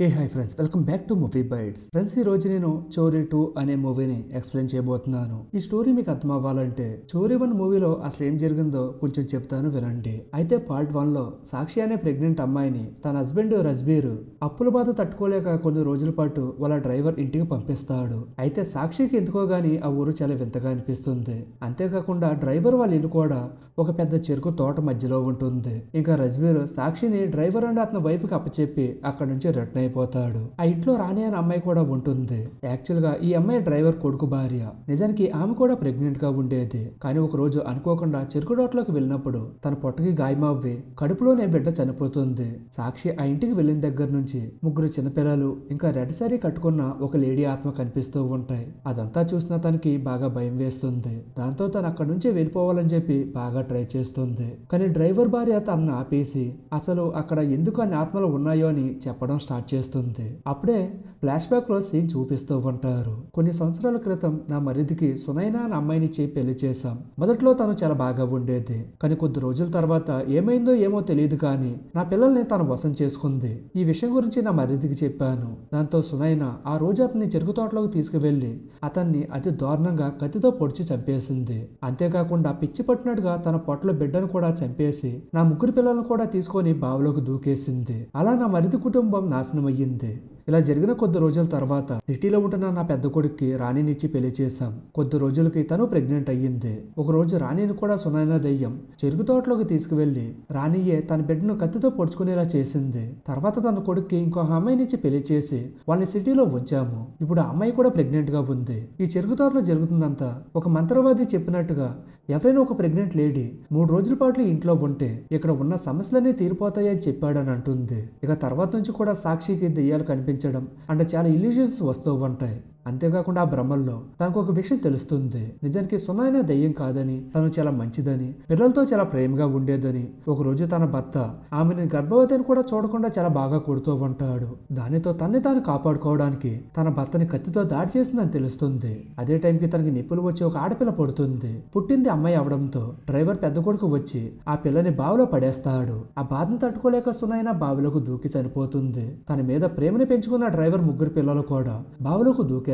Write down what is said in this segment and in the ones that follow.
Hi friends, welcome back to Movie Bytes. Friends, ఈ రోజు నేను చోరీ 2 అనే మూవీని ఎక్స్ప్లెయిన్ చేయబోతున్నాను. ఈ స్టోరీ మీకు అర్థం అవ్వాలంటే చోరీ 1 మూవీలో అసలు ఏం జరిగిందో కొంచెం చెప్తాను వినండి. అయితే పార్ట్ 1 లో సాక్షి అనే ప్రెగ్నెంట్ అమ్మాయిని తన హస్బెండ్ రజ్బీర్ అప్పుల బాధ తట్టుకోలేక కొన్ని రోజుల పాటు వాళ్ళ డ్రైవర్ ఇంటికి పంపిస్తాడు. అయితే సాక్షికి ఎందుకో గానీ ఆ ఊరు చాలా వింతగా అనిపిస్తుంది. అంతేకాకుండా డ్రైవర్ వాళ్ళ ఇల్లు కూడా ఒక పెద్ద చెరుకు తోట మధ్యలో ఉంటుంది. ఇంకా రజ్బీర్ సాక్షిని డ్రైవర్ అండ్ అతని వైఫ్ కి అప్పచెప్పి అక్కడ నుంచి రిటర్న్ అయిపోతాడు. ఆ ఇంట్లో రాణి అనే అమ్మాయి కూడా ఉంటుంది. యాక్చువల్ గా ఈ అమ్మాయి డ్రైవర్ కొడుకు భార్య. నిజానికి ఆమె కూడా ప్రెగ్నెంట్ గా ఉండేది. కానీ ఒక రోజు అనుకోకుండా చెరుకు తోటలోకి వెళ్ళినప్పుడు తన పొట్టకి గాయమవ్వి కడుపులోనే బిడ్డ చనిపోతుంది. సాక్షి ఆ ఇంటికి వెళ్ళిన దగ్గర నుంచి ముగ్గురు చిన్నపిల్లలు ఇంకా రెడ్ సారీ కట్టుకున్న ఒక లేడీ ఆత్మ కనిపిస్తూ ఉంటాయి. అదంతా చూసిన తనకి బాగా భయం వేస్తుంది. దాంతో తను అక్కడి నుంచి వెళ్ళిపోవాలని చెప్పి బాగా ట్రై చేస్తుంది. కానీ డ్రైవర్ భార్య తనను ఆపేసి అసలు అక్కడ ఎందుకు అన్ని ఆత్మలు ఉన్నాయో అని చెప్పడం స్టార్ట్ చేస్తుంది. అప్పుడే ఫ్లాష్ బ్యాక్ లో సీన్ చూపిస్తూ ఉంటారు. కొన్ని సంవత్సరాల క్రితం నా మరిదికి సునైనా అనే అమ్మాయిని పెళ్లి చేశాం. మొదట్లో తను చాలా బాగా ఉండేది. కానీ కొద్ది రోజుల తర్వాత ఏమైందో ఏమో తెలియదు, కానీ నా పిల్లల్ని తను వశం చేసుకుంది. ఈ విషయం గురించి నా మరిదికి చెప్పాను. దాంతో సునైనా ఆ రోజు అతన్ని చెరుకు తోటలోకి తీసుకువెళ్లి అతన్ని అతి దారుణంగా కత్తితో పొడిచి చంపేసింది. అంతేకాకుండా పిచ్చి పట్టినట్టుగా తన పొట్టలో బిడ్డను కూడా చంపేసి నా ముగ్గురు పిల్లలను కూడా తీసుకొని బావిలోకి దూకేసింది. అలా నా మరిది కుటుంబం నాశనం అయ్యింది. ఇలా జరిగిన కొద్ది రోజుల తర్వాత సిటీలో ఉంటున్న నా పెద్ద కొడుక్కి రాణినిచ్చి పెళ్లి చేశాం. కొద్ది రోజులకి తను ప్రెగ్నెంట్ అయ్యింది. ఒక రోజు రాణిని కూడా సునైనా దయ్యం చెరుకు తోటలోకి తీసుకువెళ్లి రాణియే తన బిడ్డను కత్తితో పొడుచుకునేలా చేసింది. తర్వాత తన కొడుక్కి ఇంకో అమ్మాయినిచ్చి పెళ్లి చేసి వాళ్ళని సిటీలో ఉంచాము. ఇప్పుడు ఆ అమ్మాయి కూడా ప్రెగ్నెంట్ గా ఉంది. ఈ చెరుకు తోటలో జరుగుతుందంతా ఒక మంత్రవాది చెప్పినట్టుగా ఎవరైనా ఒక ప్రెగ్నెంట్ లేడీ 3 రోజుల పాటు ఇంట్లో ఉంటే ఇక్కడ ఉన్న సమస్యలన్నీ తీరిపోతాయని చెప్పాడని అంటుంది. ఇక తర్వాత నుంచి కూడా సాక్షికి దెయ్యాలు కనిపించడం అంటే చాలా ఇల్యూజన్స్ వస్తూ ఉంటాయి. అంతేకాకుండా ఆ భ్రమల్లో తనకు ఒక విషయం తెలుస్తుంది. నిజానికి సునైనా దయ్యం కాదని, తను చాలా మంచిదని, పిల్లలతో చాలా ప్రేమగా ఉండేదని. ఒక రోజు తన భర్త ఆమెను గర్భవతిని కూడా చూడకుండా చాలా బాగా కొడుతూ ఉంటాడు. దానితో తన్ని తాను కాపాడుకోవడానికి తన భర్తని కత్తితో దాడి చేసిందని తెలుస్తుంది. అదే టైంకి తనకి నిప్పులు వచ్చి ఒక ఆడపిల్ల పుడుతుంది. పుట్టింది అమ్మాయి అవడంతో డ్రైవర్ పెద్ద కొడుకు వచ్చి ఆ పిల్లని బావిలో పడేస్తాడు. ఆ బాధను తట్టుకోలేక సునైనా బావిలోకి దూకి చనిపోతుంది. తన మీద ప్రేమని పెంచుకున్న డ్రైవర్ ముగ్గురు పిల్లలు కూడా బావిలోకి దూకే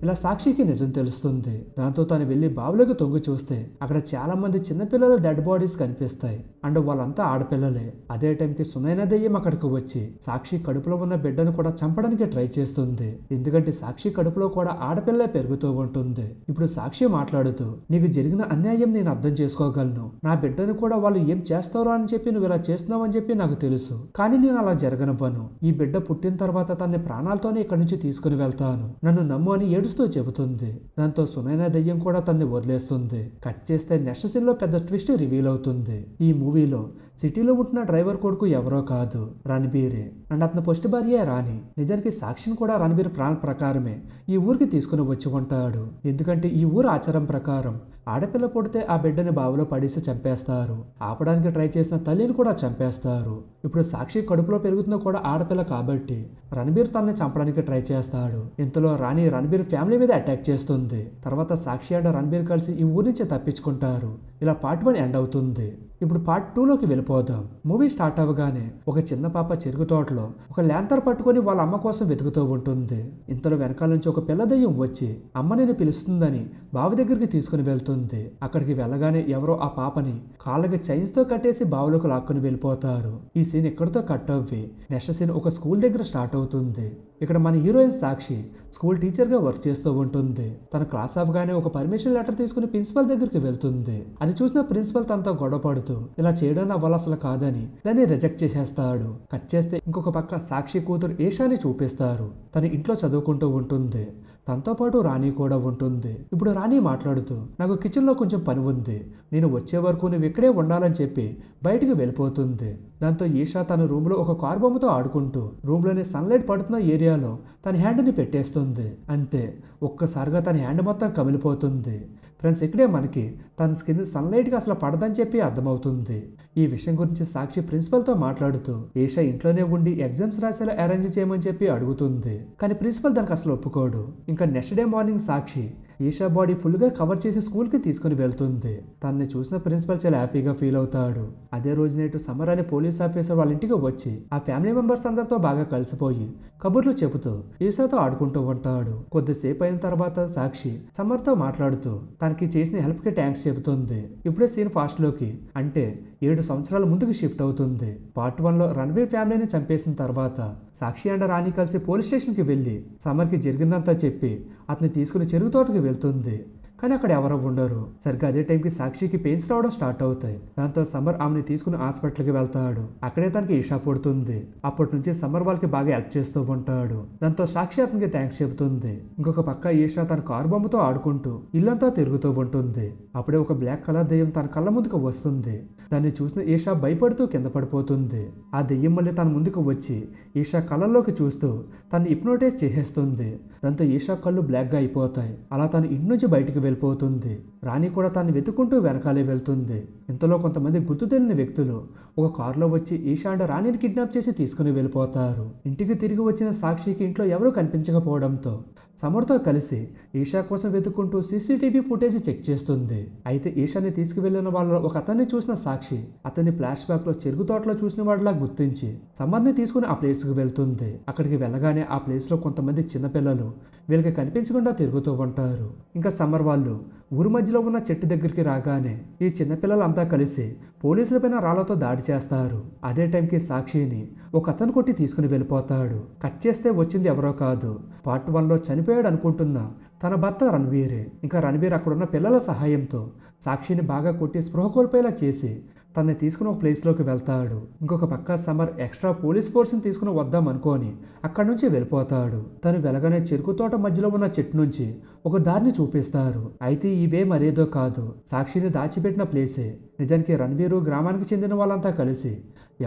ఇలా సాక్షికి నిజం తెలుస్తుంది. దాంతో తను వెళ్లి బావిలోకి తొంగి చూస్తే అక్కడ చాలా మంది చిన్నపిల్లల డెడ్ బాడీస్ కనిపిస్తాయి. అండ్ వాళ్ళంతా ఆడపిల్లలే. అదే టైంకి సునైనా దయ్యం అక్కడికి వచ్చి సాక్షి కడుపులో ఉన్న బిడ్డను కూడా చంపడానికి ట్రై చేస్తుంది. ఎందుకంటే సాక్షి కడుపులో కూడా ఆడపిల్లే పెరుగుతూ ఉంటుంది. ఇప్పుడు సాక్షి మాట్లాడుతూ, నీకు జరిగిన అన్యాయం నేను అర్థం చేసుకోగలను. నా బిడ్డను కూడా వాళ్ళు ఏం చేస్తారో అని చెప్పి నువ్వు ఇలా చేస్తున్నావు అని చెప్పి నాకు తెలుసు. కానీ నేను అలా జరగనివ్వను. ఈ బిడ్డ పుట్టిన తర్వాత తన ప్రాణాలతోనే ఇక్కడి నుంచి తీసుకుని వెళ్తాను. నన్ను నమ్ము అని ఏడుస్తూ చెబుతుంది. దాంతో సునైనా దయ్యం కూడా తన్ని వదిలేస్తుంది. కట్ చేస్తే నెక్స్ట్ సీన్ లో పెద్ద ట్విస్ట్ రివీల్ అవుతుంది. ఈ మూవీలో సిటీలో ఉంటున్న డ్రైవర్ కొడుకు ఎవరో కాదు, రణబీరే. అండ్ అతని ఫస్ట్ భార్య రాణి. నిజానికి సాక్షిని కూడా రణబీర్ ప్రాణ ప్రకారమే ఈ ఊరికి తీసుకుని వచ్చి ఉంటాడు. ఎందుకంటే ఈ ఊరు ఆచారం ప్రకారం ఆడపిల్ల పుడితే ఆ బిడ్డని బావిలో పడేసి చంపేస్తారు. ఆపడానికి ట్రై చేసిన తల్లిని కూడా చంపేస్తారు. ఇప్పుడు సాక్షి కడుపులో పెరుగుతున్న కూడా ఆడపిల్ల కాబట్టి రణబీర్ తనని చంపడానికి ట్రై చేస్తాడు. ఇంతలో రాణి రణబీర్ ఫ్యామిలీ మీద అటాక్ చేస్తుంది. తర్వాత సాక్షి అండ్ రణబీర్ కలిసి ఈ ఊరి నుంచి తప్పించుకుంటారు. ఇలా పార్ట్ 1 ఎండ్ అవుతుంది. ఇప్పుడు పార్ట్ 2లోకి వెళ్ళిపోదాం. మూవీ స్టార్ట్ అవ్వగానే ఒక చిన్న పాప చెరుకు తోటలో ఒక ల్యాంతర్ పట్టుకొని వాళ్ళ అమ్మ కోసం వెతుకుతూ ఉంటుంది. ఇంతలో వెనకాల నుంచి ఒక పిల్ల దయ్యం వచ్చి అమ్మ నేను పిలుస్తుందని బావి దగ్గరికి తీసుకుని వెళ్తుంది. అక్కడికి వెళ్ళగానే ఎవరో ఆ పాపని కాళ్ళకి చైన్స్ తో కట్టేసి బావిలోకి లాక్కుని వెళ్ళిపోతారు. ఈ సీన్ ఎక్కడితో కట్ అవ్వి నెక్స్ట్ సీన్ ఒక స్కూల్ దగ్గర స్టార్ట్ అవుతుంది. ఇక్కడ మన హీరోయిన్ సాక్షి స్కూల్ టీచర్ గా వర్క్ చేస్తూ ఉంటుంది. తన క్లాస్ అవ్వగానే ఒక పర్మిషన్ లెటర్ తీసుకుని ప్రిన్సిపల్ దగ్గరికి వెళ్తుంది. అది చూసిన ప్రిన్సిపల్ తనతో గొడవ పడుతూ ఇలా చేయడం నా వల్ల అసలు కాదని దాన్ని రిజెక్ట్ చేసేస్తాడు. కట్ చేస్తే ఇంకొక పక్క సాక్షి కూతురు ఏషాని చూపిస్తారు. తను ఇంట్లో చదువుకుంటూ ఉంటుంది. తనతో పాటు రాణి కూడా ఉంటుంది. ఇప్పుడు రాణి మాట్లాడుతూ, నాకు కిచెన్లో కొంచెం పని ఉంది, నేను వచ్చే వరకు నువ్వు ఇక్కడే ఉండాలని చెప్పి బయటికి వెళ్ళిపోతుంది. దాంతో ఈషా తన రూమ్లో ఒక కార్ బొమ్మతో ఆడుకుంటూ రూమ్లోని సన్లైట్ పడుతున్న ఏరియాలో తన హ్యాండ్ని పెట్టేస్తుంది. అంతే, ఒక్కసారిగా తన హ్యాండ్ మొత్తం కమిలిపోతుంది. ఫ్రెండ్స్ ఇక్కడే మనకి తన స్కిన్ సన్లైట్కి అసలు పడదని చెప్పి అర్థమవుతుంది. ఈ విషయం గురించి సాక్షి ప్రిన్సిపల్తో మాట్లాడుతూ ఈషా ఇంట్లోనే ఉండి ఎగ్జామ్స్ రాసేలా అరేంజ్ చేయమని చెప్పి అడుగుతుంది. కానీ ప్రిన్సిపల్ దానికి అసలు ఒప్పుకోడు. ఇంకా నెక్స్ట్ డే మార్నింగ్ సాక్షి ఈషా బాడీ ఫుల్గా కవర్ చేసి స్కూల్కి తీసుకుని వెళ్తుంది. తనని చూసిన ప్రిన్సిపల్ చాలా హ్యాపీగా ఫీల్ అవుతాడు. అదే రోజు నేటు సమర్ అనే పోలీస్ ఆఫీసర్ వాళ్ళ ఇంటికి వచ్చి ఆ ఫ్యామిలీ మెంబర్స్ అందరితో బాగా కలిసిపోయి కబుర్లు చెబుతూ ఈషాతో ఆడుకుంటూ ఉంటాడు. కొద్దిసేపు అయిన తర్వాత సాక్షి సమర్తో మాట్లాడుతూ తనకి చేసిన హెల్ప్కి థ్యాంక్స్ చెబుతుంది. ఇప్పుడే సీన్ ఫాస్ట్లోకి అంటే 7 సంవత్సరాల ముందుకు షిఫ్ట్ అవుతుంది. పార్ట్ 1లో రణవీర్ ఫ్యామిలీని చంపేసిన తర్వాత సాక్షి అండ్ రాణి కలిసి పోలీస్ స్టేషన్కి వెళ్ళి సమర్కి జరిగిందంతా చెప్పి అతన్ని తీసుకుని చెరుకు తోటకి వెళ్తుంది. కానీ అక్కడ ఎవరో ఉండరు. సరిగ్గా అదే టైంకి సాక్షికి పెయిన్స్ రావడం స్టార్ట్ అవుతాయి. దాంతో సమర్ ఆమెని తీసుకుని హాస్పిటల్కి వెళ్తాడు. అక్కడే తనకి ఈషా పుడుతుంది. అప్పటి నుంచి సమర్ వాళ్ళకి బాగా హెల్ప్ చేస్తూ ఉంటాడు. దాంతో సాక్షి అతనికి థ్యాంక్స్ చెబుతుంది. ఇంకొక పక్క ఈషా తన కారు బొమ్మతో ఆడుకుంటూ ఇల్లంతా తిరుగుతూ ఉంటుంది. అప్పుడే ఒక బ్లాక్ కలర్ దెయ్యం తన కళ్ళ ముందుకు వస్తుంది. దాన్ని చూసిన ఈషా భయపడుతూ కింద పడిపోతుంది. ఆ దెయ్యం మళ్ళీ తన ముందుకు వచ్చి ఈషా కళ్ళల్లోకి చూస్తూ తను హిప్నోటైజ్ చేసేస్తుంది. దాంతో ఈషా కళ్ళు బ్లాక్గా అయిపోతాయి. అలా తను ఇంటి నుంచి బయటికి వెళ్ళిపోతుంది. రాణి కూడా తను వెతుకుంటూ వెనకాలే వెళ్తుంది. ఇంతలో కొంతమంది గుర్తు తెలియని వ్యక్తులు ఒక కారులో వచ్చి ఈషా అండ్ రాణిని కిడ్నాప్ చేసి తీసుకుని వెళ్ళిపోతారు. ఇంటికి తిరిగి వచ్చిన సాక్షికి ఇంట్లో ఎవరూ కనిపించకపోవడంతో సమర్తో కలిసి ఈషా కోసం వెతుక్కుంటూ సీసీటీవీ ఫుటేజ్ చెక్ చేస్తుంది. అయితే ఈషాని తీసుకువెళ్లిన వాళ్ళలో ఒక అతన్ని చూసిన సాక్షి అతన్ని ఫ్లాష్ బ్యాక్ లో చెరుకు తోటలో చూసిన వాడిలా గుర్తించి సమర్ని తీసుకుని ఆ ప్లేస్ కు వెళ్తుంది. అక్కడికి వెళ్ళగానే ఆ ప్లేస్ లో కొంతమంది చిన్నపిల్లలు వీళ్ళకి కనిపించకుండా తిరుగుతూ ఉంటారు. ఇంకా సమర్ వాళ్ళు ఊరి మధ్యలో ఉన్న చెట్టు దగ్గరికి రాగానే ఈ చిన్నపిల్లలంతా కలిసి పోలీసులపైన రాళ్లతో దాడి చేస్తారు. అదే టైంకి సాక్షిని ఒక అతను కొట్టి తీసుకుని వెళ్ళిపోతాడు. కట్ చేస్తే వచ్చింది ఎవరో కాదు, పార్ట్ 1లో చనిపోయాడు అనుకుంటున్న తన భర్త రణవీరే. ఇంకా రణవీర్ అక్కడున్న పిల్లల సహాయంతో సాక్షిని బాగా కొట్టి స్పృహ కోల్పోయేలా చేసి తనని తీసుకుని ఒక ప్లేస్లోకి వెళ్తాడు. ఇంకొక పక్క సమర్ ఎక్స్ట్రా పోలీస్ ఫోర్స్ని తీసుకుని వద్దాం అనుకోని అక్కడి నుంచి వెళ్ళిపోతాడు. తను వెలగనే చెరుకు తోట మధ్యలో ఉన్న చెట్టు నుంచి ఒక దారిని చూపిస్తారు. అయితే ఇవే మరేదో కాదు, సాక్షిని దాచిపెట్టిన ప్లేసే. నిజానికి రణవీరు గ్రామానికి చెందిన వాళ్ళంతా కలిసి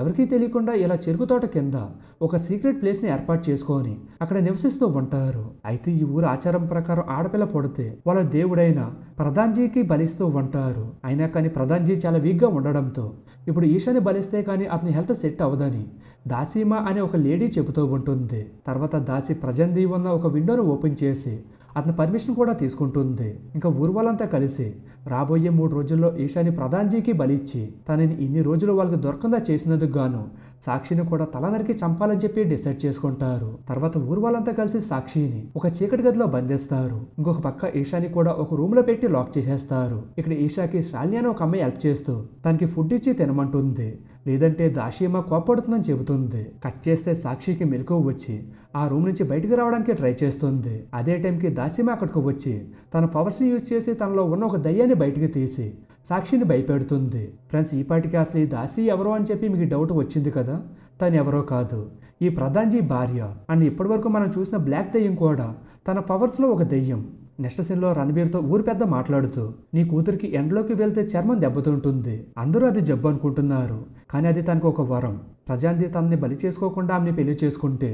ఎవరికీ తెలియకుండా ఇలా చెరుకు తోట కింద ఒక సీక్రెట్ ప్లేస్ని ఏర్పాటు చేసుకొని అక్కడ నివసిస్తూ ఉంటారు. అయితే ఈ ఊరు ఆచారం ప్రకారం ఆడపిల్ల పుడితే వాళ్ళ దేవుడైన ప్రధాన్జీకి బలిస్తూ ఉంటారు. అయినా కానీ ప్రధాన్జీ చాలా వీక్గా ఉండడంతో ఇప్పుడు ఈషాని బలిస్తే కానీ అతని హెల్త్ సెట్ అవ్వదని దాసీమా అనే ఒక లేడీ చెబుతూ ఉంటుంది. తర్వాత దాసి ప్రజంది ఉన్న ఒక విండోను ఓపెన్ చేసి అతని పర్మిషన్ కూడా తీసుకుంటుంది. ఇంకా ఊరు వాళ్ళంతా కలిసి రాబోయే 3 రోజుల్లో ఈషాని ప్రధాన్జీకి బలిచ్చి తనని ఇన్ని రోజులు వాళ్ళకి దొరకందా చేసినందుకు గాను సాక్షిని కూడా తల నరికి చంపాలని చెప్పి డిసైడ్ చేసుకుంటారు. తర్వాత ఊరు వాళ్ళంతా కలిసి సాక్షిని ఒక చీకటి గదిలో బంధిస్తారు. ఇంకొక పక్క ఈషాని కూడా ఒక రూమ్ లో పెట్టి లాక్ చేసేస్తారు. ఇక్కడ ఈషాకి శాలిని అనే ఒక అమ్మాయి హెల్ప్ చేస్తూ తనకి ఫుడ్ ఇచ్చి తినమంటుంది, లేదంటే దాషిమా కోపడుతుందని చెబుతుంది. కట్ చేస్తే సాక్షికి మెలకువ వచ్చి ఆ రూమ్ నుంచి బయటకు రావడానికి ట్రై చేస్తుంది. అదే టైంకి దాసిమా అక్కడికి వచ్చి తన పవర్స్ని యూజ్ చేసి తనలో ఉన్న ఒక దయ్యాన్ని బయటికి తీసి సాక్షిని భయపెడుతుంది. ఫ్రెండ్స్, ఈ పాటికి అసలు ఈ దాసి ఎవరో అని చెప్పి మీకు డౌట్ వచ్చింది కదా. తను ఎవరో కాదు, ఈ ప్రధాన్జీ భార్య. అండ్ ఇప్పటివరకు మనం చూసిన బ్లాక్ దెయ్యం కూడా తన పవర్స్లో ఒక దెయ్యం. నెక్స్ట్ సీన్లో రణబీర్తో ఊరు పెద్ద మాట్లాడుతూ నీ కూతురికి ఎండలోకి వెళ్తే చర్మం దెబ్బతుంటుంది, అందరూ అది జబ్బు అనుకుంటున్నారు, కానీ అది తనకు ఒక వరం. ప్రజాంది తనని బలి చేసుకోకుండా ఆమెని పెళ్లి చేసుకుంటే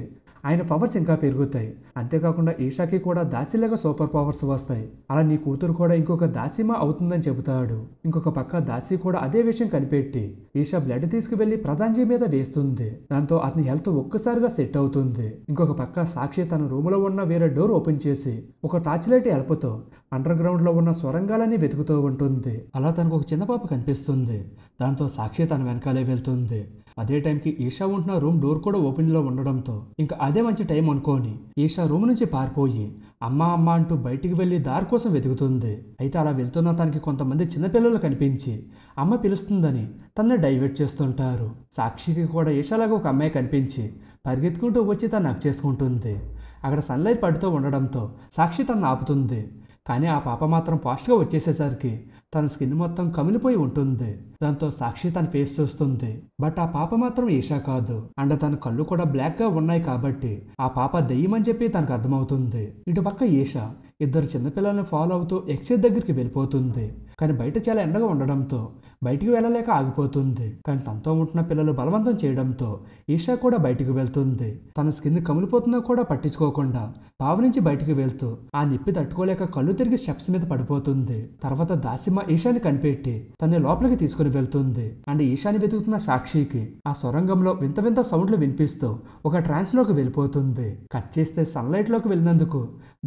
ఆయన పవర్స్ ఇంకా పెరుగుతాయి. అంతేకాకుండా ఈషాకి కూడా దాసిలాగా సూపర్ పవర్స్ వస్తాయి. అలా నీ కూతురు కూడా ఇంకొక దాసిమా అవుతుందని చెబుతాడు. ఇంకొక పక్క దాసి కూడా అదే విషయం కనిపెట్టి ఈషా బ్లడ్ తీసుకువెళ్లి ప్రధాన్జీ మీద వేస్తుంది. దాంతో అతని హెల్త్ ఒక్కసారిగా సెట్ అవుతుంది. ఇంకొక పక్క సాక్షి తన రూములో ఉన్న వేరే డోర్ ఓపెన్ చేసి ఒక టార్చ్ లైట్ హెల్ప్తో అండర్ గ్రౌండ్ లో ఉన్న సొరంగాలని వెతుకుతూ ఉంటుంది. అలా తనకు ఒక చిన్న పాప కనిపిస్తుంది. దాంతో సాక్షి తన వెనకాలే వెళ్తుంది. అదే టైంకి ఈషా ఉంటున్న రూమ్ డోర్ కూడా ఓపెన్లో ఉండడంతో ఇంకా అదే మంచి టైం అనుకోని ఈషా రూమ్ నుంచి పారిపోయి అమ్మా అమ్మ అంటూ బయటికి వెళ్ళి దారి కోసం వెతుకుతుంది. అయితే అలా వెళ్తున్న తనకి కొంతమంది చిన్నపిల్లలు కనిపించి అమ్మ పిలుస్తుందని తనని డైవర్ట్ చేస్తుంటారు. సాక్షికి కూడా ఈషాలాగా ఒక అమ్మాయి కనిపించి పరిగెత్తుకుంటూ వచ్చి తను హగ్ చేసుకుంటుంది. అక్కడ సన్లైట్ పడుతూ ఉండడంతో సాక్షి తనను ఆపుతుంది. కానీ ఆ పాప మాత్రం ఫాస్ట్గా వచ్చేసేసరికి తన స్కిన్ మొత్తం కమిలిపోయి ఉంటుంది. దాంతో సాక్షి తన ఫేస్ చూస్తుంది. బట్ ఆ పాప మాత్రం ఈషా కాదు. అండ్ తన కళ్ళు కూడా బ్లాక్గా ఉన్నాయి కాబట్టి ఆ పాప దెయ్యమని చెప్పి తనకు అర్థమవుతుంది. ఇటు పక్క ఈషా ఇద్దరు చిన్నపిల్లల్ని ఫాలో అవుతూ ఎక్సైజ్ దగ్గరికి వెళ్ళిపోతుంది. కానీ బయట చాలా ఎండగా ఉండడంతో బయటికి వెళ్ళలేక ఆగిపోతుంది. కానీ తనతో ఉంటున్న పిల్లలు బలవంతం చేయడంతో ఈషా కూడా బయటికి వెళ్తుంది. తన స్కిన్ కమిలిపోతున్నా కూడా పట్టించుకోకుండా బావి నుంచి బయటికి వెళ్తూ ఆ నిప్పి తట్టుకోలేక కళ్ళు తిరిగి స్టెప్స్ మీద పడిపోతుంది. తర్వాత దాసిమ్మ ఈషాని కనిపెట్టి తన్ని లోపలికి తీసుకుని వెళ్తుంది. అండ్ ఈషాని వెతుకుతున్న సాక్షికి ఆ సొరంగంలో వింత వింత సౌండ్లు వినిపిస్తూ ఒక ట్రాన్స్ లోకి వెళ్ళిపోతుంది. కట్ చేస్తే సన్లైట్ లోకి వెళ్ళినందుకు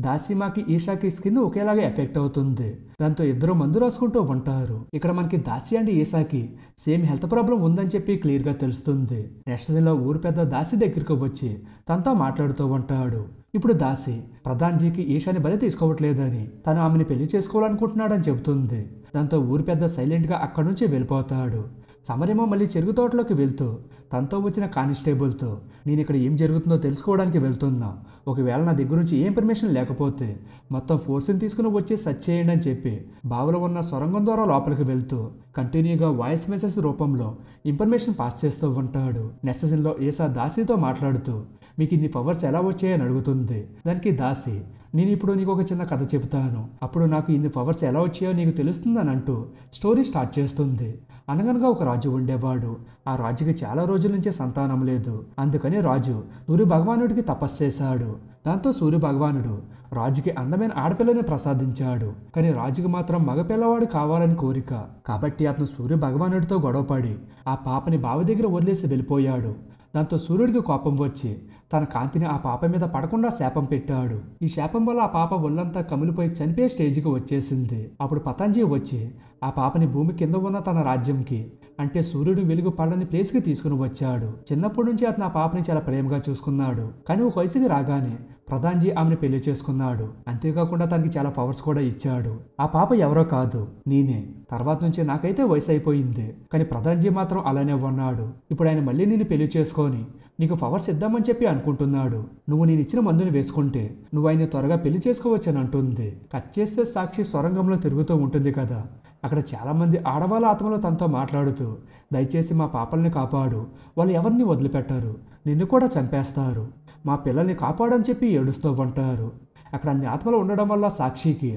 దాసిమాకి ఈషాకి స్కిన్ ఒకేలాగా ఎఫెక్ట్ అవుతుంది. దాంతో ఇద్దరు మందు రాసుకుంటూ ఉంటారు. ఇక్కడ మనకి దాసి అండ్ ఈషాకి సేమ్ హెల్త్ ప్రాబ్లం ఉందని చెప్పి క్లియర్ గా తెలుస్తుంది. నెక్స్ట్ సీన్లో ఊరు పెద్ద దాసి దగ్గరికి వచ్చి తనతో మాట్లాడుతూ ఉంటాడు. ఇప్పుడు దాసి ప్రధాన్జీకి ఈషాని బలి తీసుకోవట్లేదని తను ఆమెను పెళ్లి చేసుకోవాలనుకుంటున్నాడని చెబుతుంది. దాంతో ఊరు పెద్ద సైలెంట్ గా అక్కడి నుంచి వెళ్ళిపోతాడు. సమరేమో మళ్ళీ చెరుకు తోటలోకి వెళ్తూ తనతో వచ్చిన కానిస్టేబుల్తో నేను ఇక్కడ ఏం జరుగుతుందో తెలుసుకోవడానికి వెళ్తున్నా, ఒకవేళ నా దగ్గర నుంచి ఏ ఇన్ఫర్మేషన్ లేకపోతే మొత్తం ఫోర్స్ని తీసుకుని వచ్చి సర్చ్ చేయండి అని చెప్పి బావిలో ఉన్న సొరంగం ద్వారా లోపలికి వెళ్తూ కంటిన్యూగా వాయిస్ మెసేజ్ రూపంలో ఇన్ఫర్మేషన్ పాస్ చేస్తూ ఉంటాడు. నెక్స్ట్ సీన్లో ఈషా దాసితో మాట్లాడుతూ మీకు ఇన్ని పవర్స్ ఎలా వచ్చాయని అడుగుతుంది. దానికి దాసి నేను ఇప్పుడు నీకు ఒక చిన్న కథ చెబుతాను, అప్పుడు నాకు ఇన్ని పవర్స్ ఎలా వచ్చాయో నీకు తెలుస్తుందని అంటూ స్టోరీ స్టార్ట్ చేస్తుంది. అనగనగా ఒక రాజు ఉండేవాడు. ఆ రాజుకి చాలా రోజుల నుంచి సంతానం లేదు. అందుకని రాజు సూర్య భగవానుడికి తపస్సు చేశాడు. దాంతో సూర్య భగవానుడు రాజుకి అందమైన ఆడపిల్లని ప్రసాదించాడు. కానీ రాజుకి మాత్రం మగపిల్లవాడు కావాలని కోరిక. కాబట్టి అతను సూర్య భగవానుడితో గొడవపడి ఆ పాపని బావి దగ్గర వదిలేసి వెళ్ళిపోయాడు. దాంతో సూర్యుడికి కోపం వచ్చి తన కాంతిని ఆ పాప మీద పడకుండా శాపం పెట్టాడు. ఈ శాపం వల్ల ఆ పాప ఒళ్ళంతా కమిలిపోయి చనిపోయే స్టేజ్కి వచ్చేసింది. అప్పుడు పతంజీ వచ్చి ఆ పాపని భూమి కింద ఉన్న తన రాజ్యంకి అంటే సూర్యుడు వెలుగు పడని ప్లేస్కి తీసుకుని వచ్చాడు. చిన్నప్పటి నుంచి అతను ఆ పాపని చాలా ప్రేమగా చూసుకున్నాడు. కానీ ఒక వయసుకి రాగానే ప్రధాన్జీ ఆమెను పెళ్లి చేసుకున్నాడు. అంతేకాకుండా తనకి చాలా పవర్స్ కూడా ఇచ్చాడు. ఆ పాప ఎవరో కాదు, నేనే. తర్వాత నుంచి నాకైతే వయసు అయిపోయింది, కానీ ప్రధాన్జీ మాత్రం అలానే ఉన్నాడు. ఇప్పుడు ఆయన మళ్ళీ నేను పెళ్లి చేసుకొని నీకు పవర్స్ ఇద్దామని చెప్పి అనుకుంటున్నాడు. నువ్వు నేను ఇచ్చిన మందుని వేసుకుంటే నువ్వు ఆయన త్వరగా పెళ్లి చేసుకోవచ్చని అంటుంది. కట్ చేస్తే సాక్షి సొరంగంలో తిరుగుతూ ఉంటుంది కదా. అక్కడ చాలామంది ఆడవాళ్ళ ఆత్మలు తనతో మాట్లాడుతూ దయచేసి మా పాపల్ని కాపాడు, వాళ్ళు ఎవరిని వదిలిపెట్టారు, నిన్ను కూడా చంపేస్తారు, మా పిల్లల్ని కాపాడని చెప్పి ఏడుస్తూ ఉంటారు. అక్కడ అన్ని ఆత్మలు ఉండడం వల్ల సాక్షికి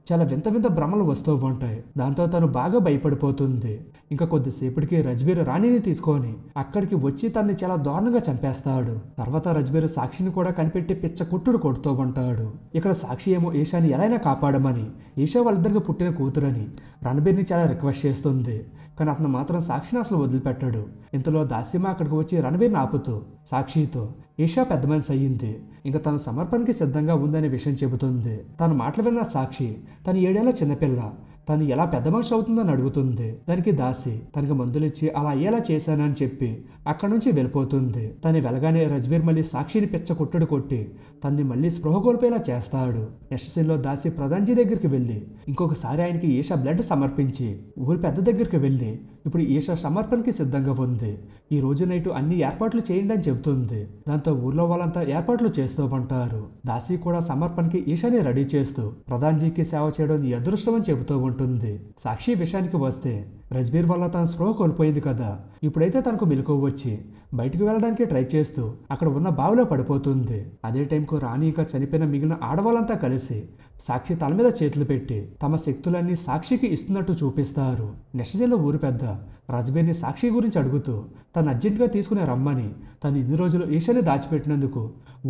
చాలా వింత వింత భ్రమలు వస్తూ ఉంటాయి. దాంతో తను బాగా భయపడిపోతుంది. ఇంకా కొద్దిసేపటికి రజ్బీర్ రాణిని తీసుకొని అక్కడికి వచ్చి తనని చాలా దారుణంగా చంపేస్తాడు. తర్వాత రజ్బీర్ సాక్షిని కూడా కనిపెట్టి పిచ్చ కుట్టుడు కొడుతూ ఉంటాడు. ఇక్కడ సాక్షి ఏమో ఈషాని ఎలాగైనా కాపాడమని, ఈషా వాళ్ళిద్దరికి పుట్టిన కూతురని రణబీర్ని చాలా రిక్వెస్ట్ చేస్తుంది. కానీ అతను మాత్రం సాక్షిని అసలు వదిలిపెట్టాడు. ఇంతలో దాసిమ అక్కడికి వచ్చి రణబీర్ని ఆపుతూ సాక్షితో ఈషా పెద్ద మనిషి అయ్యింది, ఇంకా తను సమర్పణకి సిద్ధంగా ఉందనే విషయం చెబుతుంది. తన మాటలు విన్న సాక్షి తను 7 ఏళ్ల చిన్నపిల్ల, తను ఎలా పెద్ద మనిషి అవుతుందని అడుగుతుంది. దానికి దాసి తనకి మందులిచ్చి అలా అయ్యేలా చేశానని చెప్పి అక్కడి నుంచి వెళ్ళిపోతుంది. తను వెళ్ళగానే రజ్బీర్ మళ్ళీ సాక్షిని పిచ్చ కొట్టుడు కొట్టి తన్ని మళ్ళీ స్పృహ కోల్పోయేలా చేస్తాడు. నెక్స్ట్ సీన్లో దాసి ప్రధాన్జీ దగ్గరికి వెళ్ళి ఇంకొకసారి ఆయనకి ఈషా బ్లడ్ సమర్పించి ఊరి పెద్ద దగ్గరికి వెళ్ళి ఇప్పుడు ఈషా సమర్పణకి సిద్ధంగా ఉంది, ఈ రోజు నైట్ అన్ని ఏర్పాట్లు చేయండి అని చెబుతుంది. దాంతో ఊర్లో వాళ్ళంతా ఏర్పాట్లు చేస్తూ ఉంటారు. దాసి కూడా సమర్పణకి ఈషాని రెడీ చేస్తూ ప్రధాన్జీకి సేవ చేయడం నీ అదృష్టం అని చెబుతూ ఉంటుంది. సాక్షి విషయానికి వస్తే రజ్బీర్ వల్ల తన స్పృహ కోల్పోయింది కదా. ఇప్పుడైతే తనకు మెలకువ వచ్చి బయటకు వెళ్ళడానికి ట్రై చేస్తూ అక్కడ ఉన్న బావిలో పడిపోతుంది. అదే టైంకు రాణి ఇంకా చనిపోయిన మిగిలిన ఆడవాళ్ళంతా కలిసి సాక్షి తల మీద చేతులు పెట్టి తమ శక్తులన్నీ సాక్షికి ఇస్తున్నట్టు చూపిస్తారు. నెక్స్ట్ సీన్లో ఊరు పెద్ద రజ్బీర్ని సాక్షి గురించి అడుగుతూ తను అర్జెంటుగా తీసుకునే రమ్మని, తను ఇన్ని రోజులు ఈషాని దాచిపెట్టినందుకు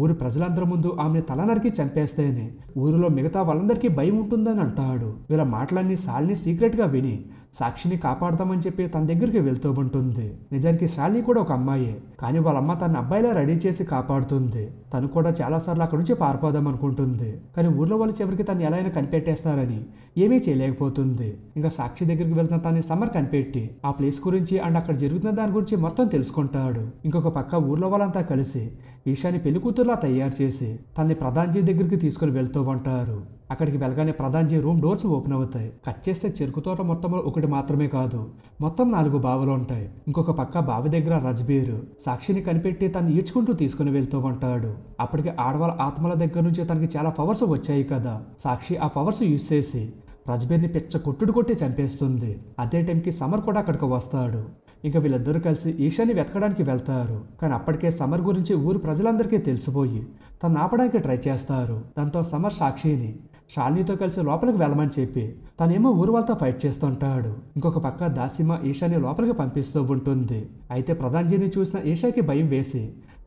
ఊరి ప్రజలందరి ముందు ఆమెను తల నరికి చంపేస్తేనే ఊరిలో మిగతా వాళ్ళందరికీ భయం ఉంటుందని అంటాడు. వీళ్ళ మాటలన్నీ శాలిని సీక్రెట్గా విని సాక్షిని కాపాడదామని చెప్పి తన దగ్గరికి వెళ్తూ ఉంటుంది. నిజానికి శాలిని కూడా ఒక అమ్మాయే, కానీ వాళ్ళ అమ్మ తన అబ్బాయిలా రెడీ చేసి కాపాడుతుంది. తను కూడా చాలాసార్లు అక్కడి నుంచి పారిపోదాం అనుకుంటుంది. కానీ ఊర్లో వాళ్ళు చివరికి తను ఎలా అయినా కనిపెట్టేస్తారని ఏమీ చేయలేకపోతుంది. ఇంకా సాక్షి దగ్గరికి వెళ్తున్న తనని సమ్మర్ కనిపెట్టి ఆ ప్లేస్ గురించి అండ్ అక్కడ జరుగుతున్న దాని గురించి మొత్తం తెలుసుకుంటాడు. ఇంకొక పక్క ఊర్లో వాళ్ళంతా కలిసి ఈషాని పెళ్లి కూతురులా తయారు చేసి తనని ప్రధాన్జీ దగ్గరికి తీసుకుని వెళ్తూ ఉంటారు. అక్కడికి వెళ్ళగానే ప్రధాన్జీ రూమ్ డోర్స్ ఓపెన్ అవుతాయి. కట్ చేస్తే చెరుకు తోట మొత్తంలో ఒకటి మాత్రమే కాదు, మొత్తం 4 బావులు ఉంటాయి. ఇంకొక పక్క బావి దగ్గర రజ్బీర్ సాక్షిని కనిపెట్టి తను ఈడ్చుకుంటూ తీసుకుని వెళ్తూ ఉంటాడు. అప్పటికి ఆడవాళ్ళ ఆత్మల దగ్గర నుంచి తనకి చాలా పవర్స్ వచ్చాయి కదా. సాక్షి ఆ పవర్స్ యూజ్ చేసి రజ్బీర్ని పిచ్చ కొట్టుడు కొట్టి చంపేస్తుంది. అదే టైంకి సమర్ కూడా అక్కడికి వస్తాడు. ఇంకా వీళ్ళిద్దరూ కలిసి ఈషాని వెతకడానికి వెళ్తారు. కానీ అప్పటికే సమర్ గురించి ఊరు ప్రజలందరికీ తెలిసిపోయి తను ఆపడానికి ట్రై చేస్తారు. దాంతో సమర్ సాక్షిని శాలినితో కలిసి లోపలికి వెళ్ళమని చెప్పి తనేమో ఊరు వాళ్ళతో ఫైట్ చేస్తుంటాడు. ఇంకొక పక్క దాసిమ ఈషాని లోపలికి పంపిస్తూ ఉంటుంది. అయితే ప్రధాన్జీని చూసిన ఈషాకి భయం వేసి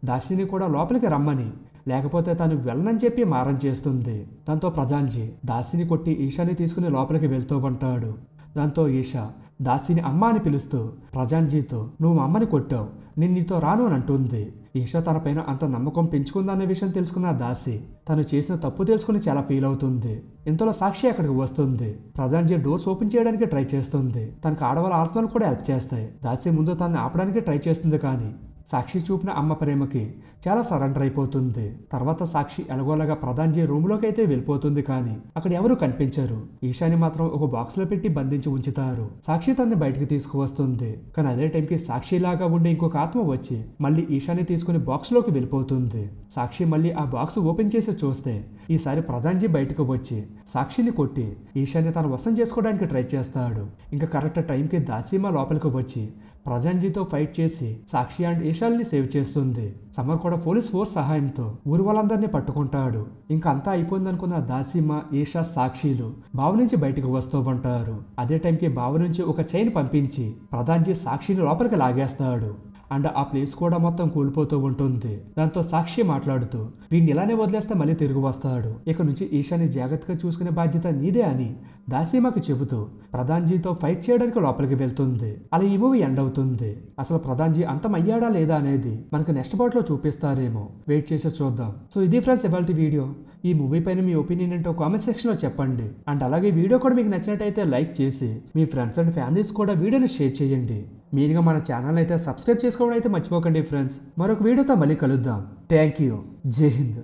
దాసిని కూడా లోపలికి రమ్మని, లేకపోతే తను వెళ్ళనని చెప్పి మారం చేస్తుంది. దాంతో ప్రధాన్జీ దాసిని కొట్టి ఈషాని తీసుకుని లోపలికి వెళ్తూ ఉంటాడు. దాంతో ఈషా దాసిని అమ్మ అని పిలుస్తూ ప్రధాన్జీతో నువ్వు మా అమ్మని కొట్టావు, నేను నీతో రాను అని అంటుంది. ఈషా తనపైన అంత నమ్మకం పెంచుకుందన్న విషయం తెలుసుకున్న దాసి తను చేసిన తప్పు తెలుసుకుని చాలా ఫీల్ అవుతుంది. ఇంతలో సాక్షి అక్కడికి వస్తుంది. ప్రధాన్జీ డోర్స్ ఓపెన్ చేయడానికి ట్రై చేస్తుంది. తనకు ఆడవాళ్ళ ఆత్మలు కూడా హెల్ప్ చేస్తాయి. దాసి ముందు తనని ఆపడానికి ట్రై చేస్తుంది, కానీ సాక్షి చూపిన అమ్మ ప్రేమకి చాలా సరెండర్ అయిపోతుంది. తర్వాత సాక్షి ఎలాగోలాగా ప్రధాన్జీ రూమ్లోకి అయితే వెళ్ళిపోతుంది, కానీ అక్కడ ఎవరు కనిపించరు. ఈషాని మాత్రం ఒక బాక్స్ లో పెట్టి బంధించి ఉంచుతారు. సాక్షి తనని బయటకు తీసుకువస్తుంది, కానీ అదే టైంకి సాక్షిలాగా ఉండే ఇంకొక ఆత్మ వచ్చి మళ్ళీ ఈషాని తీసుకుని బాక్స్ లోకి వెళ్ళిపోతుంది. సాక్షి మళ్ళీ ఆ బాక్స్ ఓపెన్ చేసి చూస్తే ఈసారి ప్రధాన్జీ బయటకు వచ్చి సాక్షిని కొట్టి ఈషాని తన వశం చేసుకోవడానికి ట్రై చేస్తాడు. ఇంకా కరెక్ట్ టైంకి దాసీమ లోపలికి వచ్చి ప్రధాన్జీతో ఫైట్ చేసి సాక్షి అండ్ ఈషాల్ని సేవ్ చేస్తుంది. సమర్ కూడా పోలీస్ ఫోర్స్ సహాయంతో ఊరు వాళ్ళందరినీ పట్టుకుంటాడు. ఇంకా అంతా అయిపోయిందనుకున్న దాసీమ, ఈషా, సాక్షిలు బావి నుంచి బయటకు వస్తూ ఉంటారు. అదే టైంకి బావి నుంచి ఒక చైన్ పంపించి ప్రధాన్జీ సాక్షిని లోపలికి లాగేస్తాడు. అండ్ ఆ ప్లేస్ కూడా మొత్తం కూలిపోతూ ఉంటుంది. దాంతో సాక్షి మాట్లాడుతూ వీడిని ఇలానే వదిలేస్తే మళ్ళీ తిరిగి వస్తాడు, ఇక నుంచి ఈషాని జాగ్రత్తగా చూసుకునే బాధ్యత నీదే అని దాసీమకు చెబుతూ ప్రధాన్జీతో ఫైట్ చేయడానికి లోపలికి వెళ్తుంది. అలా ఈ మూవీ ఎండ్ అవుతుంది. అసలు ప్రధాన్జీ అంతం అయ్యాడా లేదా అనేది మనకు నెక్స్ట్ పార్ట్ లో చూపిస్తారేమో, వెయిట్ చేసి చూద్దాం. సో ఇది ఫ్రెండ్స్ ఇవాల్టి వీడియో. ఈ మూవీ పైన మీ ఒపీనియన్ ఏంటో కామెంట్ సెక్షన్ లో చెప్పండి. అండ్ అలాగే వీడియో కూడా మీకు నచ్చినట్టయితే లైక్ చేసి మీ ఫ్రెండ్స్ అండ్ ఫ్యామిలీస్ కూడా వీడియోని షేర్ చేయండి. మీరుగా మన ఛానల్ అయితే సబ్స్క్రైబ్ చేసుకోవడం అయితే మర్చిపోకండి ఫ్రెండ్స్. మరొక వీడియోతో మళ్ళీ కలుద్దాం. Thank you. జై హింద్.